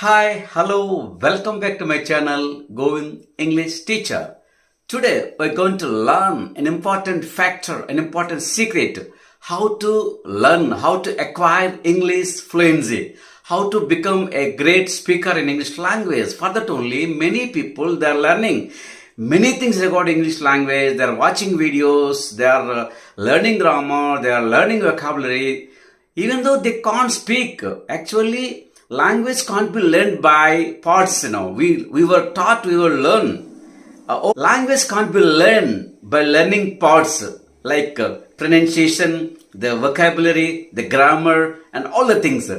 Hi, hello, welcome back to my channel, Govind English Teacher. Today, we're going to learn an important factor, an important secret, how to learn, how to acquire English fluency, how to become a great speaker in English language. For that only, many people, they're learning many things about English language, they're watching videos, they're learning grammar, they are learning vocabulary, even though they can't speak. Actually, language can't be learned by parts. We were taught, we will learn. Language can't be learned by learning parts like pronunciation, the vocabulary, the grammar, and all the things.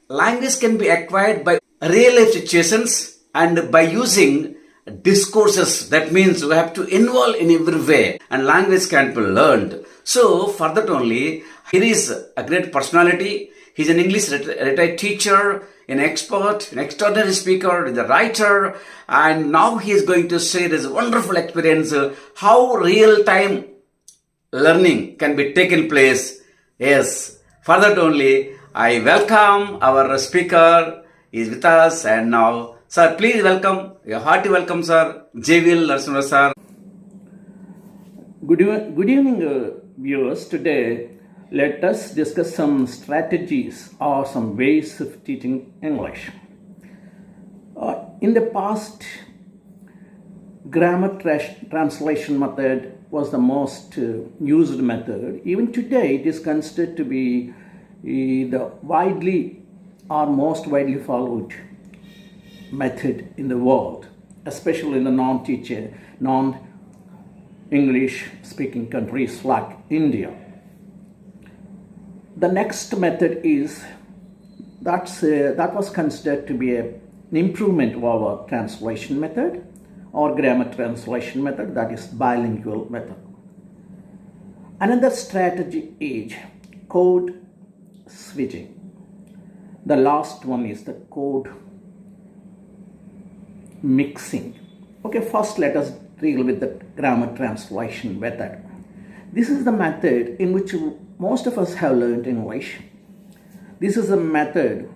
Language can be acquired by real life situations and by using discourses. That means we have to involve in every way, and language can be learned. So, for that only, here is a great personality. He's an English retired teacher, an expert, an extraordinary speaker, a writer, and now he is going to share his wonderful experience, how real-time learning can be taken place. Yes, for that only, I welcome our speaker. He is with us, and now, sir, please welcome, a hearty welcome, sir, J.V.L. Narasimha, sir. Good evening, viewers. Today, let us discuss some strategies or some ways of teaching English. In the past, grammar translation method was the most used method. Even today, it is considered to be the widely or most widely followed method in the world, especially in the non-English speaking countries like India. The next method is that was considered to be an improvement of our translation method or grammar translation method, that is bilingual method. Another strategy is code switching. The last one is the code mixing. Okay, first let us deal with the grammar translation method. This is the method in which most of us have learned English. This is a method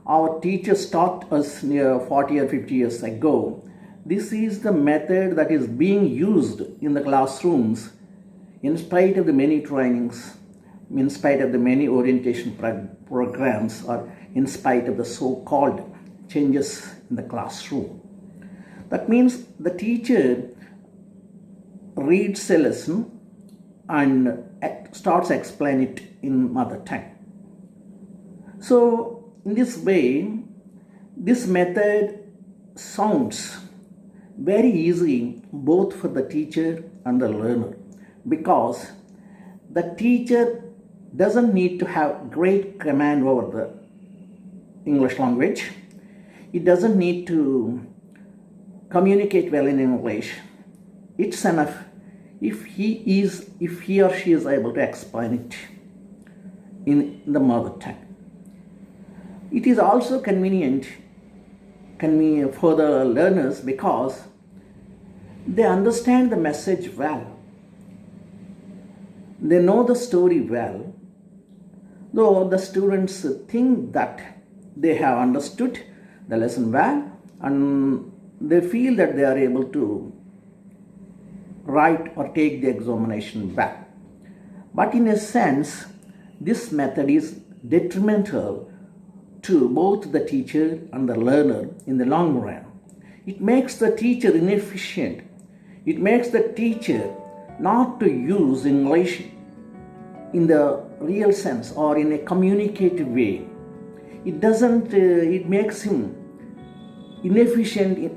our teachers taught us near 40 or 50 years ago. This is the method that is being used in the classrooms in spite of the many trainings, in spite of the many orientation programs, or in spite of the so-called changes in the classroom. That means the teacher reads a lesson and starts explaining it in mother tongue. So in this way, this method sounds very easy both for the teacher and the learner, because the teacher doesn't need to have great command over the English language. He doesn't need to communicate well in English. It's enough if he or she is able to explain it in the mother tongue. It is also convenient for the learners because they understand the message well. They know the story well. Though the students think that they have understood the lesson well, and they feel that they are able to write or take the examination back. But in a sense, this method is detrimental to both the teacher and the learner in the long run. It makes the teacher inefficient. It makes the teacher not to use English in the real sense or in a communicative way. It makes him inefficient in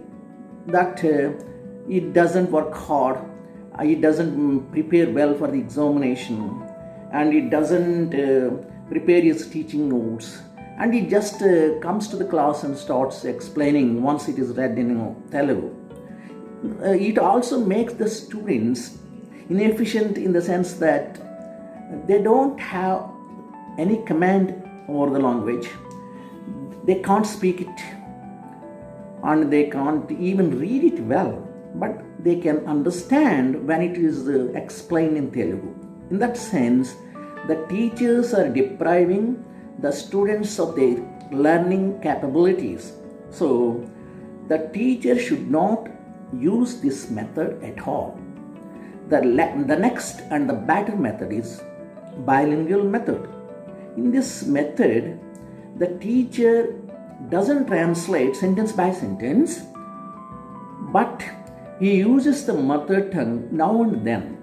that it doesn't work hard, it doesn't prepare well for the examination, and it doesn't prepare his teaching notes, and it just comes to the class and starts explaining once it is read in Telugu. It also makes the students inefficient in the sense that they don't have any command over the language. They can't speak it, and they can't even read it well, but they can understand when it is explained in Telugu. In that sense, the teachers are depriving the students of their learning capabilities. So the teacher should not use this method at all. The next and the better method is bilingual method. In this method, the teacher doesn't translate sentence by sentence, but he uses the mother tongue now and then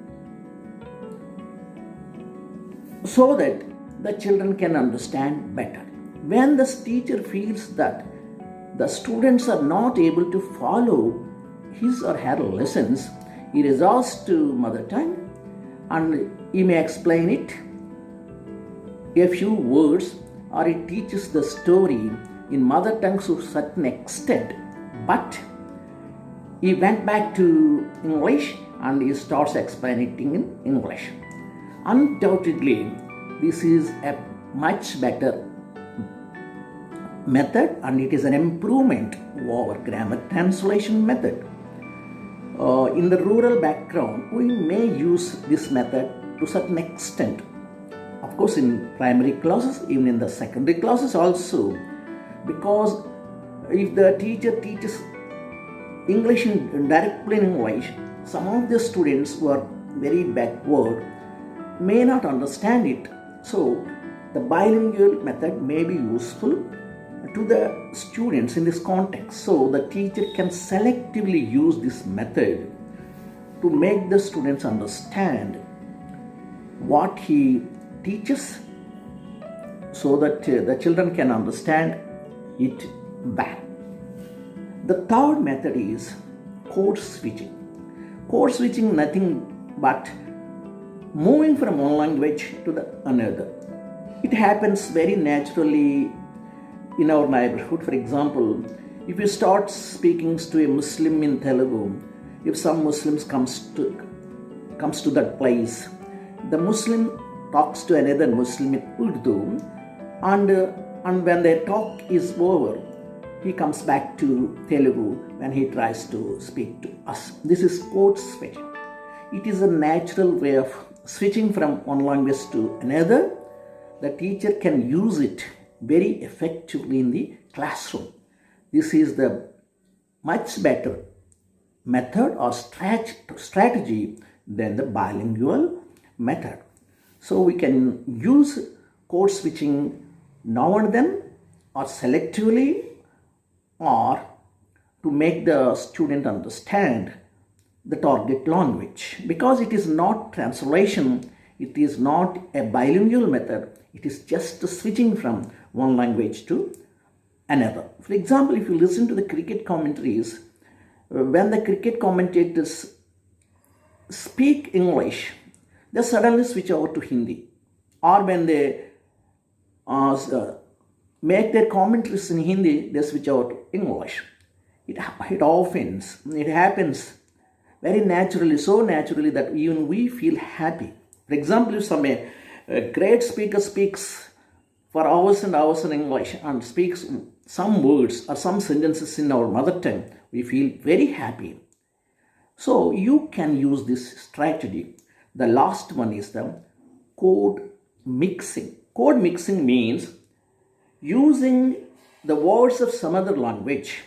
so that the children can understand better. When the teacher feels that the students are not able to follow his or her lessons, he resorts to mother tongue and he may explain it a few words, or he teaches the story in mother tongue to a certain extent, but he went back to English and he starts explaining it in English. Undoubtedly, this is a much better method and it is an improvement over grammar translation method. In the rural background, we may use this method to a certain extent. Of course, in primary classes, even in the secondary classes also, because if the teacher teaches English in direct plain English, some of the students who are very backward may not understand it. So the bilingual method may be useful to the students in this context. So the teacher can selectively use this method to make the students understand what he teaches so that the children can understand it back. The third method is code switching. Code switching nothing but moving from one language to the another. It happens very naturally in our neighborhood. For example, if you start speaking to a Muslim in Telugu, if some Muslims comes to that place, the Muslim talks to another Muslim in Urdu, and when their talk is over, he comes back to Telugu when he tries to speak to us. This is code switching. It is a natural way of switching from one language to another. The teacher can use it very effectively in the classroom. This is the much better method or strategy than the bilingual method. So we can use code switching now and then, or selectively, or to make the student understand the target language. Because it is not translation, it is not a bilingual method, it is just switching from one language to another. For example, if you listen to the cricket commentaries, when the cricket commentators speak English, they suddenly switch over to Hindi. Or when they make their commentaries in Hindi, they switch over to English. It happens very naturally, so naturally that even we feel happy. For example, if a great speaker speaks for hours and hours in English and speaks some words or some sentences in our mother tongue, we feel very happy. So you can use this strategy. The last one is the code mixing. Code mixing means using the words of some other language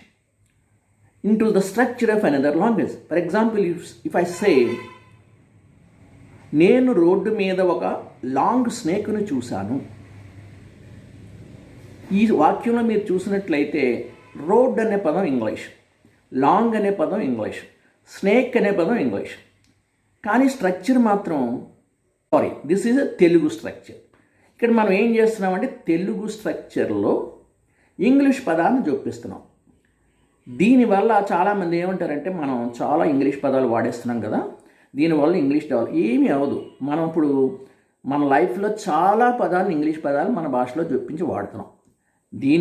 into the structure of another language. For example, if I say, నేను road మీద ఒక long స్నేక్ను చూశాను. ఈ వాక్యంలో మీరు చూసినట్లయితే road అనే పదం ఇంగ్లీష్, లాంగ్ అనే పదం ఇంగ్లీష్, స్నేక్ అనే పదం ఇంగ్లీష్, కానీ స్ట్రక్చర్ మాత్రం this is a Telugu structure. ఇక్కడ మనం ఏం చేస్తున్నామంటే తెలుగు స్ట్రక్చర్లో ఇంగ్లీష్ పదాన్ని జోపిస్తున్నాం. దీనివల్ల చాలామంది ఏమంటారంటే మనం చాలా ఇంగ్లీష్ పదాలు వాడేస్తున్నాం కదా, దీనివల్ల ఇంగ్లీష్ డెవలప్. ఏమీ అవ్వదు. మనం ఇప్పుడు మన లైఫ్లో చాలా పదాలు ఇంగ్లీష్ పదాలు మన భాషలో జొప్పించి వాడుతున్నాం. దీని